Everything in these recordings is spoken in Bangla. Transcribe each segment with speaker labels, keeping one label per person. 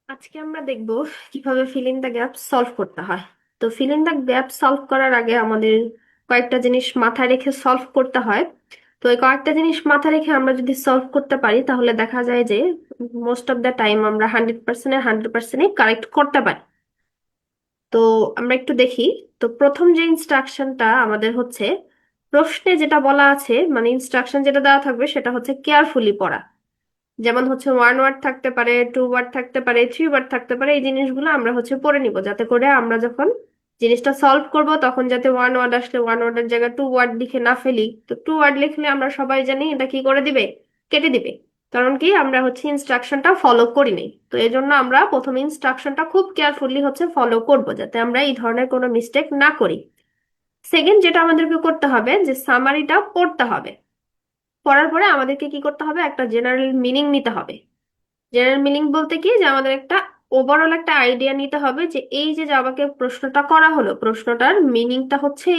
Speaker 1: আজকে আমরা দেখব কিভাবে fill in the gap solve করতে হয়। তো fill in the gap solve করার আগে আমাদের কয়েকটা জিনিস মাথায় রেখে সলভ করতে হয়। তো এই কয়েকটা জিনিস মাথায় রেখে আমরা যদি সলভ করতে পারি তাহলে দেখা যায় যে মোস্ট অফ দ্য টাইম আমরা 100%-100%ই কারেক্ট করতে পারি। তো আমরা একটু দেখি। তো প্রথম যে ইনস্ট্রাকশনটা আমাদের হচ্ছে, প্রশ্নে যেটা বলা আছে মানে ইনস্ট্রাকশন যেটা দেওয়া থাকবে সেটা হচ্ছে কেয়ারফুলি পড়া। যেমন হচ্ছে ওয়ান ওয়ার্ড থাকতে পারে, টু ওয়ার্ড থাকতে পারে, থ্রি ওয়ার্ড থাকতে পারে, এই জিনিসগুলো আমরা হচ্ছে পড়ে নিব যাতে করে আমরা যখন জিনিসটা সলভ করব তখন যাতে ওয়ান ওয়ার্ড আসলে ওয়ান ওয়ার্ডের জায়গায় টু ওয়ার্ড লিখে না ফেলি। তো টু ওয়ার্ড লিখলে আমরা সবাই জানি এটা কি করে দিবে, কেটে দিবে। কারণ কি আমরা হচ্ছে ইনস্ট্রাকশনটা ফলো করি নাই। তো এই জন্য আমরা প্রথম ইনস্ট্রাকশনটা খুব কেয়ারফুলি হচ্ছে ফলো করব যাতে আমরা এই ধরনের কোনো মিস্টেক না করি। সেকেন্ড যেটা আমাদেরকে করতে হবে যে সামারিটা পড়তে হবে। পড়ার পরে আমাদেরকে কি করতে হবে, একটা জেনারেল মিনিং নিতে হবে। জেনারেল মিনিং বলতে কি যে আমাদের একটা ওভারঅল একটা আইডিয়া নিতে হবে যে এই যে আমাকে প্রশ্নটা করা হলো প্রশ্নটার মিনিংটা হচ্ছে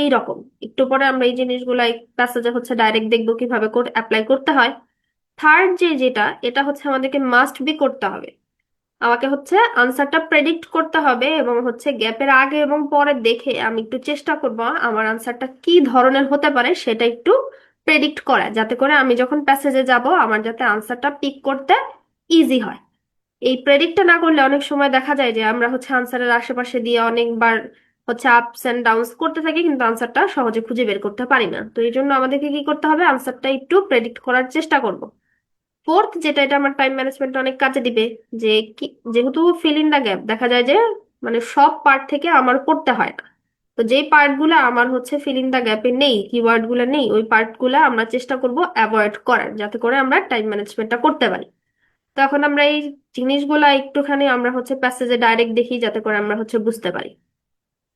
Speaker 1: এই রকম। একটু পরে আমরা এই জিনিসগুলো এই প্যাসেজে হচ্ছে ডাইরেক্ট দেখবো কিভাবে করে অ্যাপ্লাই করতে হয়। থার্ড যেটা এটা হচ্ছে আমাদেরকে মাস্ট বি করতে হবে। আমাকে হচ্ছে আনসারটা প্রেডিক্ট করতে হবে এবং হচ্ছে গ্যাপের আগে এবং পরে দেখে আমি একটু চেষ্টা করব আমার আনসারটা কি ধরনের হতে পারে সেটা একটু প্রেডিক্ট করা, যাতে করে আমি যখন প্যাসেজে যাব আমার যাতে আনসারটা পিক করতে ইজি হয়। এই প্রেডিক্টটা না করলে অনেক সময় দেখা যায় যে আমরা হচ্ছে আনসারের আশেপাশে দিয়ে অনেকবার হচ্ছে আপস এন্ড ডাউনস করতে থাকি কিন্তু আনসারটা সহজে খুঁজে বের করতে পারি না। তো এই জন্য আমাদেরকে কি করতে হবে, আনসারটা একটু প্রেডিক্ট করার চেষ্টা করব। ফোর্থ যেটা, এটা আমার টাইম ম্যানেজমেন্ট অনেক কাজে দিবে। যে কি, যেহেতু ফিল ইন দা গ্যাপ দেখা যায় যে মানে সব পার্ট থেকে আমার করতে হয় না। তো যেই পার্ট গুলা আমার হচ্ছে ফিল ইন দা গ্যাপে নেই, কিওয়ার্ড গুলা নেই, ওই পার্ট গুলা আমরা চেষ্টা করব অ্যাভয়েড করার যাতে করে আমরা টাইম ম্যানেজমেন্টটা করতে পারি। তো এখন আমরা এই জিনিসগুলা একটুখানি আমরা হচ্ছে প্যাসেজে ডাইরেক্ট দেখি যাতে করে আমরা হচ্ছে বুঝতে পারি।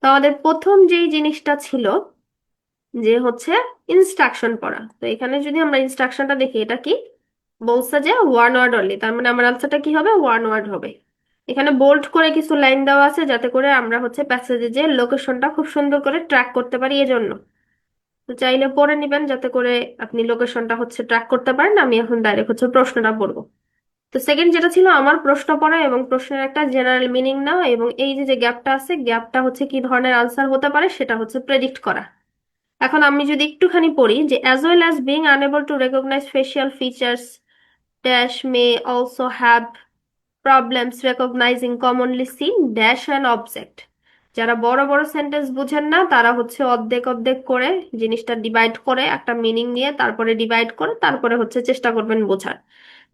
Speaker 1: তো আমাদের প্রথম যেই জিনিসটা ছিল যে হচ্ছে ইনস্ট্রাকশন পড়া। তো এখানে যদি আমরা ইনস্ট্রাকশনটা দেখি, এটা কি বলছে যে ওয়ান ওয়ার্ড অনলি, তার মানে আমার আনসারটা কি হবে, ওয়ান ওয়ার্ড হবে। এখানে বোল্ড করে কিছু লাইন দেওয়া আছে যাতে করে আমরা হচ্ছে প্যাসেজে যে লোকেশনটা খুব সুন্দর করে ট্র্যাক করতে পারি এজন্য। তো চাইলে পড়ে নিবেন যাতে করে আপনি লোকেশনটা হচ্ছে ট্র্যাক করতে পারেন। আমি এখন ডাইরেক্ট হচ্ছে প্রশ্নটা পড়বো। তো সেকেন্ড যেটা ছিল আমার প্রশ্ন পড়া এবং প্রশ্নের একটা জেনারেল মিনিং নেওয়া এবং এই যে যে গ্যাপটা আছে গ্যাপটা হচ্ছে কি ধরনের আনসার হতে পারে সেটা হচ্ছে প্রেডিক্ট করা। এখন আমি যদি একটুখানি পড়ি যে as well as being unable to recognise facial features dash may also have problems recognising commonly seen dash an object. যারা বড় বড় সেন্টেন্স বুঝেন না তারা হচ্ছে অর্ধেক অর্ধেক করে জিনিসটা ডিভাইড করে একটা মিনিং নিয়ে তারপরে ডিভাইড করে তারপরে হচ্ছে চেষ্টা করবেন বোঝার।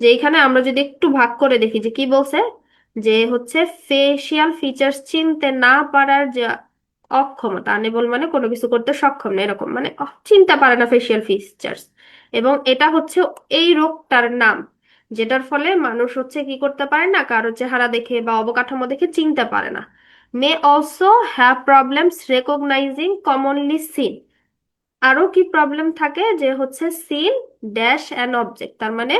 Speaker 1: যে এখানে আমরা যদি একটু ভাগ করে দেখি যে কি বলছে, যে হচ্ছে ফেশিয়াল ফিচার্স চিনতে না পারার যে অক্ষমতা, আনেবল মানে কোনো কিছু করতে সক্ষম না এরকম, মানে চিনতে পারে না ফেশিয়াল ফিচার্স। এবং এটা হচ্ছে এই রোগটার নাম, যেটার ফলে মানুষ হচ্ছে কি করতে পারে না, কারো চেহারা দেখে বা অবকাঠামো দেখে চিনতে পারে না। May also have problems recognising commonly seen. আরো কি প্রবলেম থাকে যে হচ্ছে সিন ড্যাশ অ্যান অবজেক্ট, তার মানে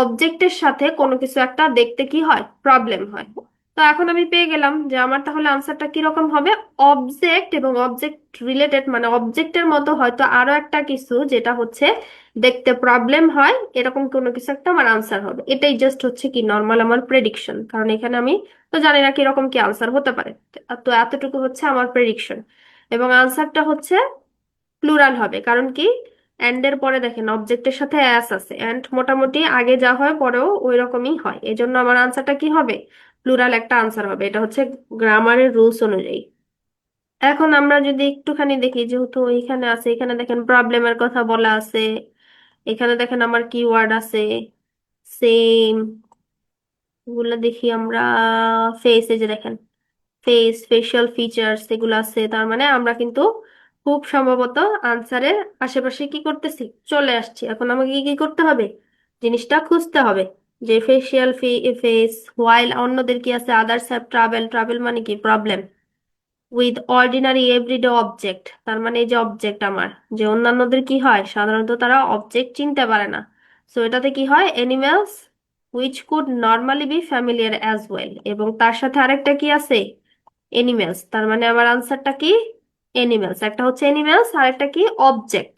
Speaker 1: অবজেক্টের সাথে কোনো কিছু একটা দেখতে কি হয়, প্রবলেম হয়। তো এখন আমি পেয়ে গেলাম যে আমার তাহলে আনসারটা কিরকম হবে, অবজেক্ট এবং অবজেক্ট রিলেটেড, মানে অবজেক্টের মতো হয়তো আরো একটা কিছু যেটা হচ্ছে দেখতে প্রবলেম হয়, এরকম কোনো কিছু একটা আমার আনসার হবে। এটাই জাস্ট হচ্ছে কি নর্মাল আমার প্রেডিকশন, কারণ এখানে আমি তো জানি না কিরকম কি আনসার হতে পারে। তো এতটুকু হচ্ছে আমার প্রেডিকশন। এবং আনসারটা হচ্ছে প্লুরাল হবে, কারণ কি অ্যান্ড এর পরে দেখেন অবজেক্টের সাথে অ্যাস আছে, অ্যান্ড মোটামুটি আগে যা হয় পরেও ওই রকমই হয়, এজন্য আমার আনসারটা কি হবে, প্লুরাল একটা আনসার হবে। এটা হচ্ছে গ্রামারের রুলস অনুযায়ী। এখন আমরা যদি একটুখানি দেখি, যেহেতু এখানে আছে, এখানে দেখেন প্রবলেমের কথা বলা আছে, এখানে দেখেন আমার কিওয়ার্ড আছে সেম, এগুলো দেখি আমরা। ফেস, এই যে দেখেন ফেস, ফেশিয়াল ফিচার্স এগুলো আছে, তার মানে আমরা কিন্তু খুব সম্ভবত আনসারের আশেপাশে কি করতেছি, চলে আসছি। এখন আমাকে কি কি করতে হবে, জিনিসটা খুঁজতে হবে যে ফেশিয়াল ফেস, হোয়াইল অন্যদের কি আছে, আদার্স হ্যাভ ট্রাভেল, ট্রাভেল মানে কি problem, with ordinary everyday object, তার মানে এই যে অবজেক্ট আমার, যে অন্যান্যদের কি হয় সাধারণত তারা অবজেক্ট চিনতে পারে না। সো এটাতে কি হয়, animals which could normally B familiar as well, এবং তার সাথে আরেকটা কি আছে, এনিমেলস, তার মানে আমার আনসারটা কি, এনিমেলস। একটা হচ্ছে এনিমেলস আর একটা কি অবজেক্ট,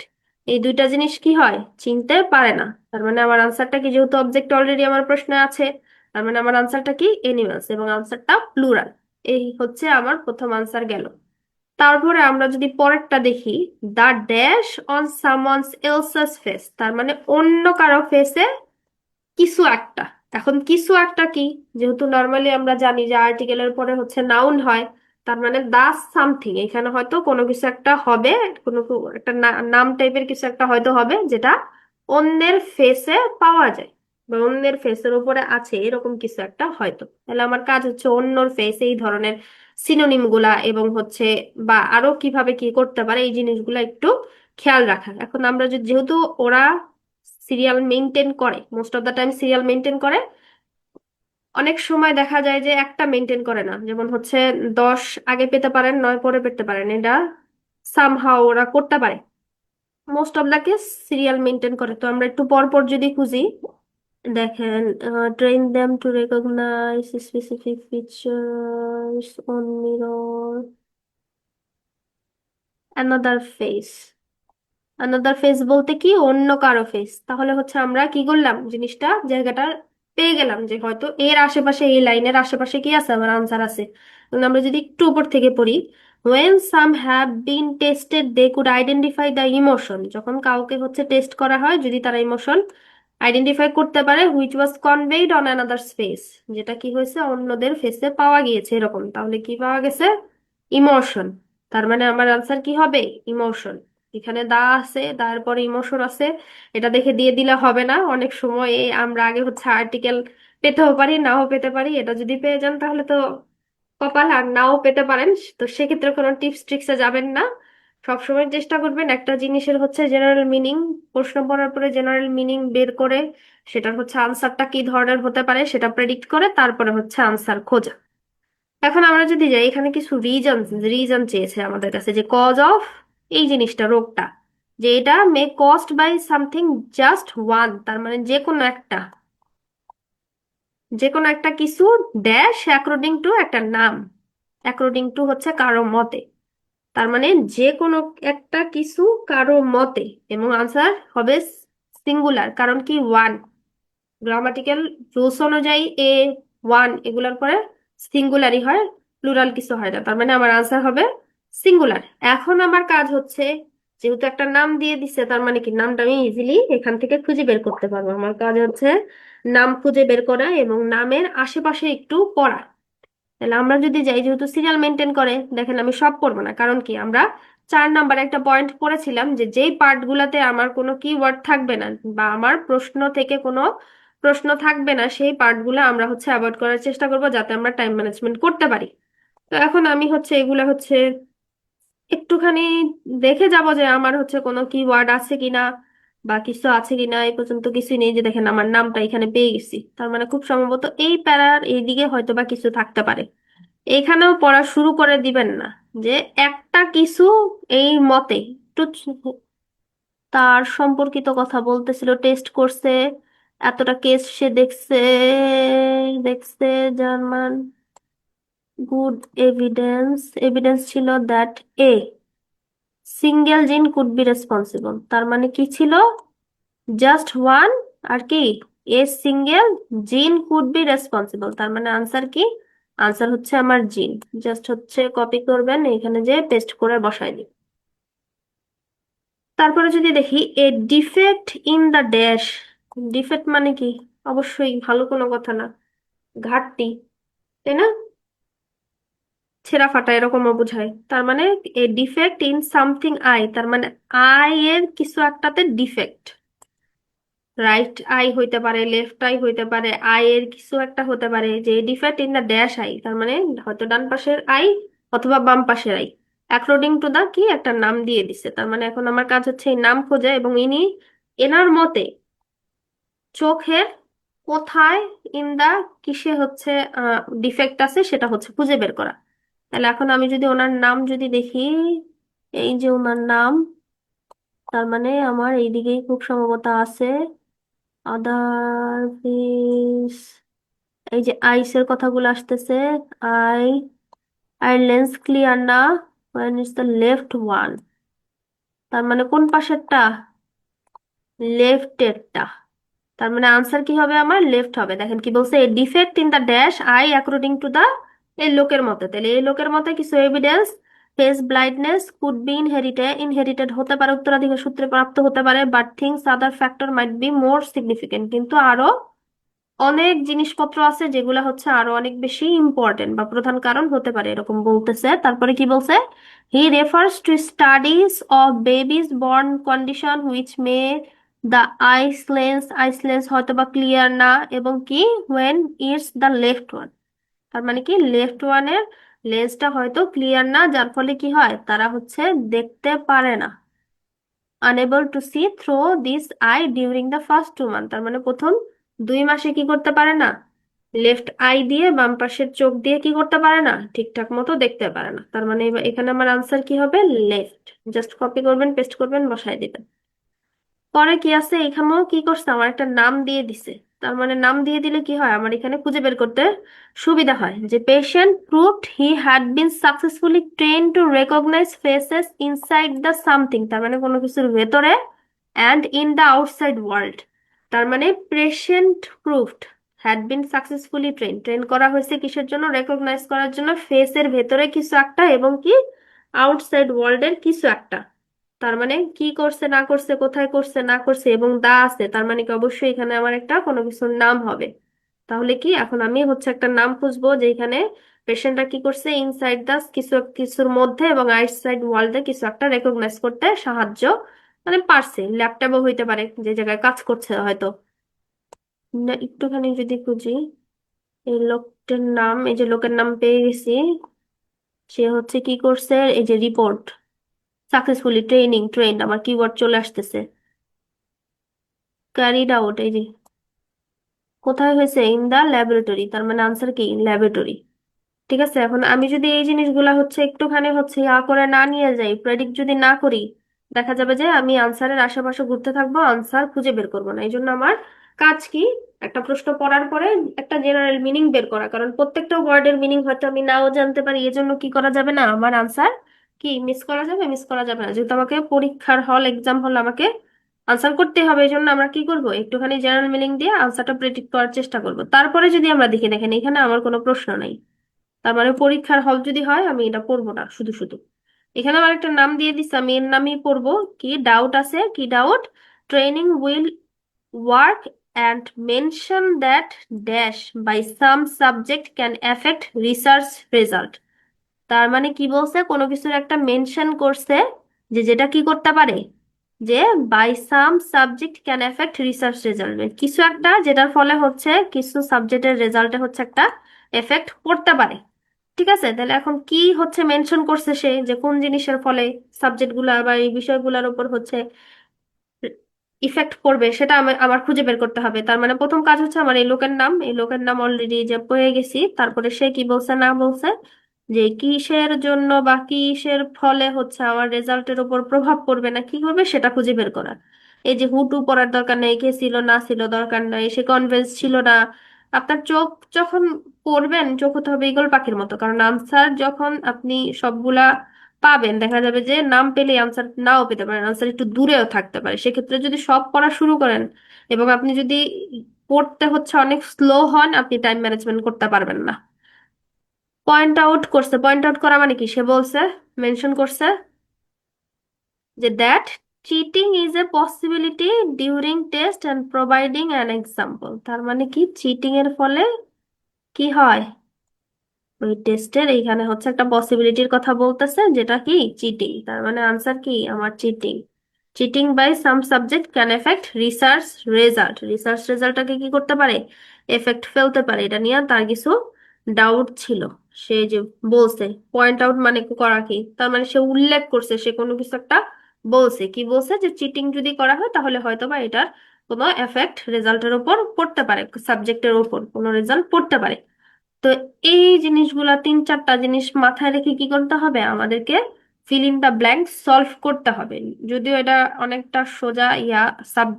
Speaker 1: এই দুইটা জিনিস কি হয় চিনতে পারে না, তার মানে আমার আনসারটা কি, যেহেতু অবজেক্ট অলরেডি আমার প্রশ্নে আছে তার মানে আমার আনসারটা কি, এনিমালস, এবং আনসারটা প্লুরাল। এই হচ্ছে আমার প্রথম আনসার গেল। তারপরে আমরা যদি পরেরটা দেখি, the dash on someone's else's face, তার মানে অন্য কারো ফেসে কিছু একটা। এখন কিছু একটা কি, যেহেতু নর্মালি আমরা জানি যে আর্টিকেলের পরে হচ্ছে নাউন হয়, তার মানে দা সামথিং, এখানে হয়তো কোনো কিছু একটা হবে, কোনো একটা নাম টাইপের কিছু একটা হয়তো হবে, যেটা অন্যের ফেসে পাওয়া যায় বা অন্যের ফেসের উপরে আছে, এরকম কিছু একটা হয়তো। তাহলে আমার কাজ হচ্ছে অন্যর ফেস এই ধরনের সিনোনিম গুলা এবং হচ্ছে বা আরো কিভাবে কি করতে পারে এই জিনিসগুলো একটু খেয়াল রাখা। এখন আমরা যেহেতু ওরা সিরিয়াল মেনটেন করে, most of the time serial maintain করে, অনেক সময় দেখা যায় যে একটা মেনটেন করে না, যেমন হচ্ছে 10 আগে পেতে পারেন, 9 পরে পেতে পারেন, এটা সামহাও ওরা করতে পারে। Most of the case serial maintain করে। তো আমরা একটু পর পর যদি খুঁজি, দেখেন, train them to recognise specific features on mirror, another face. Another face বলতে কি, অন্য কারো ফেস। তাহলে হচ্ছে আমরা কি করলাম, জিনিসটা জায়গাটা পেয়ে গেলাম যে হয়তো এর আশেপাশে, এই লাইনের আশেপাশে কি আছে, আমার আনসার আছে। কিন্তু আমরা যদি একটু উপর থেকে পড়ি, when some have been tested they could identify the emotion, যখন কাউকে হচ্ছে টেস্ট করা হয়, যদি তারা ইমোশন আইডেন্টিফাই করতে পারে, which was conveyed on another's face, যেটা কি হয়েছে অন্যদের ফেসে পাওয়া গিয়েছে এরকম, তাহলে কি পাওয়া গেছে, ইমোশন। তার মানে আমার আনসার কি হবে, ইমোশন। এখানে দা আছে, তারপরে ইমোশন আছে, এটা দেখে দিয়ে দিলে হবে না। অনেক সময় আমরা আগে হচ্ছে আর্টিকেল পেতেও পারি, নাও পেতে পারি। এটা যদি পেয়ে যান তাহলে তো কপাল, আর নাও পেতে পারেন, তো সেক্ষেত্রে কোনো টিপস ট্রিক্সে যাবেন না। সবসময় চেষ্টা করবেন একটা জিনিসের হচ্ছে জেনারেল মিনিং, প্রশ্ন পড়ার পরে জেনারেল মিনিং বের করে সেটার হচ্ছে আনসারটা কি ধরনের হতে পারে সেটা প্রেডিক্ট করে তারপরে হচ্ছে আনসার খোঁজা। এখন আমরা যদি যাই, এখানে কিছু রিজন চেয়েছে আমাদের কাছে, যে কজ অফ এই জিনিসটা, রোগটা, যে এটা may caused by something just one, তার মানে যে কোনো একটা, যে কোনো একটা কিছু, ড্যাশ অ্যাকর্ডিং টু একটা নাম, অ্যাকর্ডিং টু হচ্ছে কারো মতে, তার মানে যে কোনো একটা কিছু কারো মতে, এবং আনসার হবে সিঙ্গুলার, কারণ কি ওয়ান, গ্রামাটিক্যাল রুলস অনুযায়ী ওয়ান এগুলোর পরে সিঙ্গুলারই হয়, প্লুরাল কিছু হয় না, তার মানে আমার আনসার হবে সিঙ্গুলার। এখন আমার কাজ হচ্ছে, যেহেতু একটা নাম দিয়ে দিচ্ছে, তার মানে কি নামটা আমি ইজিলি এখান থেকে খুঁজে বের করতে পারবো। আমার কাজ হচ্ছে নাম খুঁজে বের করা এবং নামের আশেপাশে একটু পড়া। তাহলে আমরা যদি যাই, যেহেতু সিরিয়াল মেনটেন করে, দেখেন আমি সব পড়বো না, কারণ কি আমরা 4 নাম্বারে একটা পয়েন্ট পড়েছিলাম যে যেই পার্ট গুলাতে আমার কোনো কিওয়ার্ড থাকবে না বা আমার প্রশ্ন থেকে কোনো প্রশ্ন থাকবে না, সেই পার্টগুলো আমরা হচ্ছে অ্যাভয়েড করার চেষ্টা করবো, যাতে আমরা টাইম ম্যানেজমেন্ট করতে পারি। তো এখন আমি হচ্ছে এগুলা হচ্ছে একটুখানি দেখে যাব যে আমার হচ্ছে কোনো কিওয়ার্ড আছে কিনা বা কিছু আছে কিনা। এই পর্যন্ত কিছুই নেই, যে দেখেন আমার নামটা এখানে পেয়ে গেছি, তার মানে খুব সম্ভবত এই প্যারার এইদিকে হয়তো বা কিছু থাকতে পারে। এইখানেও পড়া শুরু করে দিবেন না, যে একটা কিছু এই মতে একটু তার সম্পর্কিত কথা বলতেছিল, টেস্ট করছে, এতটা কেস সে দেখছে, দেখছে, জার্মান, গুড এভিডেন্স, এভিডেন্স ছিল দ্যাট এ সিঙ্গেল জিন কুড বি রেসপন্সিবল, তার মানে কি ছিল, জাস্ট ওয়ান, আর কি, এ সিঙ্গেল জিন কুড বি রেসপন্সিবল, তার মানে আনসার কি, আনসার হচ্ছে আমার জিন। জাস্ট হচ্ছে কপি করবেন, এখানে যে পেস্ট করে বসাই দিন। তারপরে যদি দেখি, a defect in the dash, defect মানে কি, অবশ্যই ভালো কোনো কথা না, ঘাটতি, তাই না, ছেঁড়া ফাটা এরকমও বোঝায়। তার মানে এ ডিফেক্ট ইন সামথিং আই, তার মানে আই এর কিছু একটাতে ডিফেক্ট, রাইট আই হইতে পারে, লেফট আই হইতে পারে, আই এর কিছু একটা হতে পারে, যে defect in the dash I, তার মানে হয়তো ডান পাশের আই অথবা বাম পাশের আই, অ্যাকর্ডিং টু দা কি একটা নাম দিয়ে দিছে। তার মানে এখন আমার কাজ হচ্ছে এই নাম খোঁজা, এবং ইনি এনার মতে চোখের কোথায়, ইন দা কিসে হচ্ছে ডিফেক্ট আছে সেটা হচ্ছে খুঁজে বের করা। তাহলে এখন আমি যদি ওনার নাম যদি দেখি, এই যে ওনার নাম, তার মানে আমার এইদিকেই খুব সম্ভবত আছে আদার ফিস, এই যে আইসের কথাগুলো আসতেছে, আই, আই লেন্স ক্লিয়ার না, one is the left one, তার মানে কোন পাশেরটা, লেফটেরটা, তার মানে আনসার কি হবে, আমার লেফট হবে। দেখেন কি বলছে, a defect in the dash I according to the, এই লোকের মতে, তাহলে এই লোকের মতে কিছু evidence, face blindness could be inherited, inherited হতে পারে, উত্তরাধিকার সূত্রে প্রাপ্ত হতে পারে, but things other factor might be more significant, কিন্তু আরো অনেক জিনিসপত্র আছে যেগুলো হচ্ছে আরো অনেক বেশি ইম্পর্টেন্ট বা প্রধান কারণ হতে পারে, এরকম বলতেছে। তারপরে কি বলছে, he refers to studies of babies born condition which may the eyes lens হয়তো বা ক্লিয়ার না, এবং কি when it's the left one, তার মানে কি লেফট ওয়ানের লেন্সটা হয়তো ক্লিয়ার না, যার ফলে কি হয়, তারা হচ্ছে দেখতে পারে না, unable to see through this eye during the first 2 months, তার মানে প্রথম 2 মাসে কি করতে পারে না, লেফট আই দিয়ে বাম পাশের চোখ দিয়ে কি করতে পারে না, ঠিকঠাক মতো দেখতে পারে না। তার মানে এখানে আমার আনসার কি হবে, লেফট। জাস্ট কপি করবেন, পেস্ট করবেন, বসাই দিবেন। পরে কি আছে, এখানেও কি করছে, আমার একটা নাম দিয়ে দিছে। তার মানে নাম দিয়ে দিলে কি হয়, আমার এখানে খুঁজে বের করতে সুবিধা হয়, যে patient proved he had been successfully train to recognise faces inside the something, তার মানে কোনো কিছুর ভেতরে, and in the outside world. তার মানে patient proved had been successfully train, train করা হয়েছে কিসের জন্য, রেকগনাইজ করার জন্য ফেসের ভেতরে কিছু একটা এবং কি আউটসাইড ওয়ার্ল্ডের কিছু একটা। তার মানে কি করছে না করছে, কোথায় করছে না করছে, এবং দা আছে, তার মানে কি অবশ্যই এখানে আমার একটা কোনো কিছুর নাম হবে। তাহলে কি এখন আমি হচ্ছে একটা নাম খুঁজবো যেখানে পেশেন্টরা কি করছে, ইনসাইড দা কিছু কিছুর মধ্যে এবং আউটসাইড ওয়ার্ল্ডে কিছু একটা রেকগনাইজ করতে সাহায্য মানে পারছে, ল্যাপটপও হইতে পারে যে জায়গায় কাজ করছে হয়তো। না একটুখানি যদি খুঁজি, এই লোকটার নাম, এই যে লোকের নাম পেয়ে গেছি, সে হচ্ছে কি করছে, এই যে রিপোর্ট সাকসেসফুলি ট্রেন্ড, আমার কিওয়ার্ড চলে আসতেছে, ক্যারিড আউট, এই যে কোথায় হয়েছে, ইন দা ল্যাবরেটরি, তার মানে আনসার কি, ল্যাবরেটরি। ঠিক আছে, এখন আমি যদি এই জিনিসগুলা হচ্ছে একটুখানি হচ্ছে করে না নিয়ে যাই, প্রেডিক্ট যদি না করি, দেখা যাবে যে আমি আনসারের আশেপাশে ঘুরতে থাকবো, আনসার খুঁজে বের করবো না। এই জন্য আমার কাজ কি, একটা প্রশ্ন পড়ার পরে একটা জেনারেল মিনিং বের করা, কারণ প্রত্যেকটা ওয়ার্ডের মিনিং হয়তো আমি নাও জানতে পারি, এজন্য কি করা যাবে না, আমার আনসার কি মিস করা যাবে, মিস করা যাবে না, যেহেতু আমাকে পরীক্ষার হল, এক্সাম হল, আমাকে আনসার করতে হবে। এই জন্য আমরা কি করব, একটুখানি জেনারেল মিনিং দিয়ে আনসারটা প্রেডিক্ট করার চেষ্টা করব। তারপরে যদি আমরা দেখি, দেখেন এখানে আমার কোনো প্রশ্ন নাই, তার মানে পরীক্ষার হল যদি হয় আমি এটা পড়বো না শুধু শুধু। এখানে আমার একটা নাম দিয়ে দিচ্ছে, আমি এর নামই পড়বো। কি ডাউট আছে, কি doubt, training will work and mention that dash by some subject can affect research result. তার মানে কি বলছে, কোনো কিছুর একটা মেনশন করছে যে যেটা কি করতে পারে, যে by some subject can affect research result, কিছু একটা যেটার ফলে হচ্ছে কিছু সাবজেক্টের রেজাল্টে হচ্ছে একটা এফেক্ট পড়তে পারে। ঠিক আছে, তাহলে এখন কি হচ্ছে মেনশন করছে সে, যে কোন জিনিসের ফলে সাবজেক্ট গুলা বা এই বিষয়গুলোর উপর হচ্ছে ইফেক্ট পড়বে, সেটা আমার খুঁজে বের করতে হবে। তার মানে প্রথম কাজ হচ্ছে আমার এই লোকের নাম, এই লোকের নাম অলরেডি যে পেয়ে গেছি, তারপরে সে কি বলছে না বলছে, যে কিসের জন্য বা কিসের ফলে হচ্ছে আমার রেজাল্টের উপর প্রভাব পড়বে না কি করবে সেটা খুঁজে বের করা। এই যে হুটু পড়ার দরকার নেই, কে ছিল না ছিল দরকার নাই, সে কনভিন্স ছিল না। আপনার চোখ যখন পড়বেন, চোখ হতে হবে ঈগল পাখির মতো, কারণ আনসার যখন আপনি সবগুলা পাবেন, দেখা যাবে যে নাম পেলে আনসার নাও পেতে পারেন, আনসার একটু দূরেও থাকতে পারে। সেক্ষেত্রে যদি সব পড়া শুরু করেন এবং আপনি যদি পড়তে হচ্ছে অনেক স্লো হন, আপনি টাইম ম্যানেজমেন্ট করতে পারবেন না। পয়েন্ট আউট করছে, পয়েন্ট আউট করা মানে কি, সে বলছে, মেনশন করছে যে that cheating is a possibility during test and providing an example. তার মানে কি, চিটিং এর ফলে কি হয়, ওই টেস্টের এইখানে হচ্ছে একটা পসিবিলিটির কথা বলতেছে, যেটা কি চিটিং। তার মানে আনসার কি আমার cheating. Cheating by some subject can affect research result, research রেজাল্টটাকে কি করতে পারে, এফেক্ট ফেলতে পারে। এটা নিয়ে তার কিছু ডাউট ছিল, সে যে বলছে, পয়েন্ট আউট মানে করা কি, তার মানে সে উল্লেখ করছে, সে কোনো কিছু একটা বলছে, কি বলছে, যে চিটিং যদি করা হয় তাহলে হয়তো বা এটার কোনো এফেক্ট রেজাল্টের উপর পড়তে পারে, সাবজেক্টের উপর কোনো রেজাল্ট পড়তে পারে। তো এই জিনিসগুলা, 3-4টা জিনিস মাথায় রেখে কি করতে হবে আমাদেরকে, fill in the blank solve করতে হবে। যদিও এটা অনেকটা সোজা সাব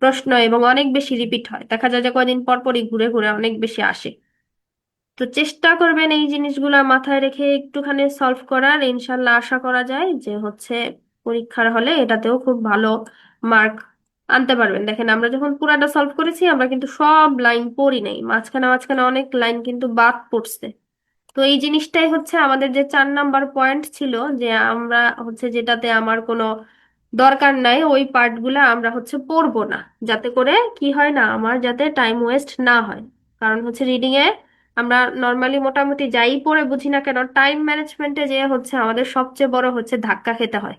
Speaker 1: প্রশ্ন এবং অনেক বেশি রিপিট হয়, দেখা যায় যে কয়দিন পর পরই ঘুরে ঘুরে অনেক বেশি আসে। তো চেষ্টা করবেন এই জিনিসগুলা মাথায় রেখে একটুখানি সলভ করার, ইনশাল্লাহ আশা করা যায় যে হচ্ছে পরীক্ষার হলে এটাতেও খুব ভালো মার্ক আনতে পারবেন। দেখেন আমরা যখন পুরাটা সলভ করেছি আমরা কিন্তু সব লাইন পড়ি নাই, মাঝখানে মাঝখানে অনেক লাইন কিন্তু বাদ পড়ছে। তো এই জিনিসটাই হচ্ছে আমাদের যে 4 নাম্বার পয়েন্ট ছিল, যে আমরা হচ্ছে যেটাতে আমার কোনো দরকার নাই ওই পার্টগুলো আমরা হচ্ছে পড়বো না, যাতে করে কি হয় না, আমার যাতে টাইম ওয়েস্ট না হয়। কারণ হচ্ছে রিডিং এ আমরা নর্মালি মোটামুটি যাই পড়ে বুঝি না কেন, টাইম ম্যানেজমেন্টে যে হচ্ছে আমাদের সবচেয়ে বড় হচ্ছে ধাক্কা খেতে হয়।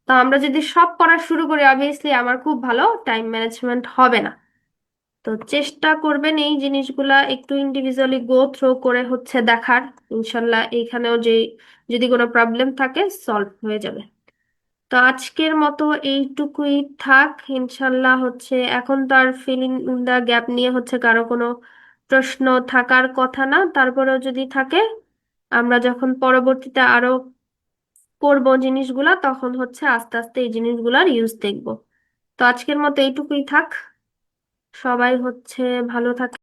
Speaker 1: তো আমরা যদি সব করা শুরু করি অবভিয়াসলি আমার খুব ভালো টাইম ম্যানেজমেন্ট হবে না। তো চেষ্টা করবেন এই জিনিসগুলা একটু ইন্ডিভিজুয়ালি গো থ্রো করে হচ্ছে দেখার। ইনশাল্লাহ এইখানেও যে যদি কোনো প্রবলেম থাকে সলভ হয়ে যাবে। তো আজকের মতো এইটুকুই থাক। ইনশাল্লাহ হচ্ছে এখন তো আর ফিলিং দ্য গ্যাপ নিয়ে হচ্ছে কারো কোনো প্রশ্ন থাকার কথা না, তারপরেও যদি থাকে আমরা যখন পরবর্তীতে আরো করবো জিনিসগুলা তখন হচ্ছে আস্তে আস্তে এই জিনিসগুলার ইউজ দেখবো। তো আজকের মতো এইটুকুই থাক। সবাই হচ্ছে ভালো থাকে।